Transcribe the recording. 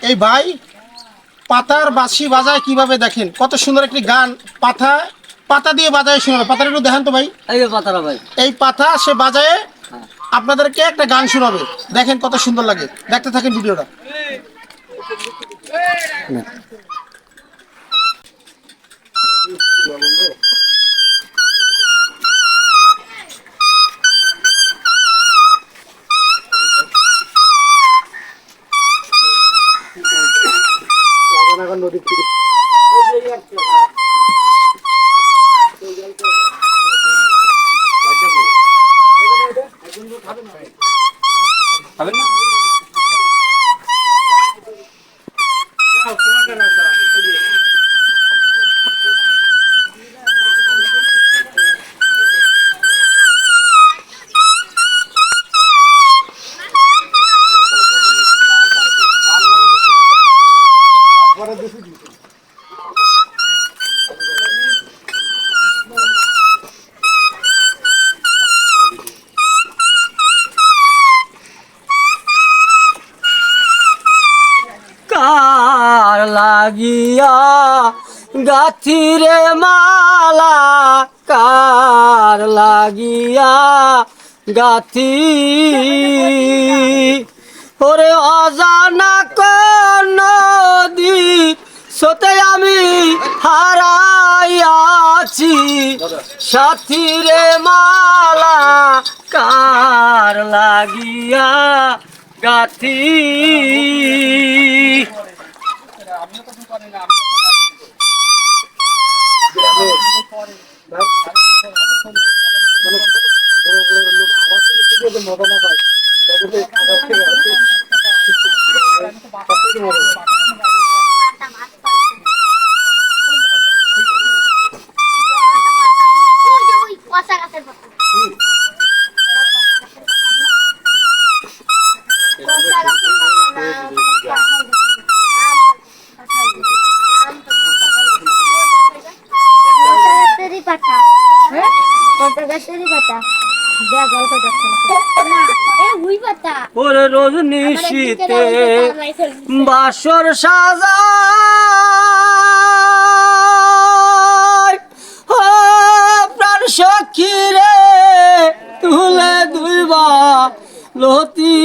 এই ভাই পাতার বাঁশি বাজায় কিভাবে দেখেন, কত সুন্দর একটি গান। পাতা দিয়ে বাজায় শোনাবে। পাতাটা একটু দেখান তো ভাই। এই যে পাতারা ভাই, এই পাতা সে বাজায় আপনাদেরকে একটা গান শোনাবে। দেখেন কত সুন্দর লাগে, দেখতে থাকেন ভিডিওটা। কার লাগিয়া গাথিরে মালা, কার লাগিয়া গাথি, ওরে অজানা কোন নদী সোতে আমি হারাইয়াছি, সাথীরে মালা কার লাগিয়া গাথি। ওরে রোজ নিশীতে বাসর সাজায়, ও প্রাণ সখী রে তুলে দুইবা লতি,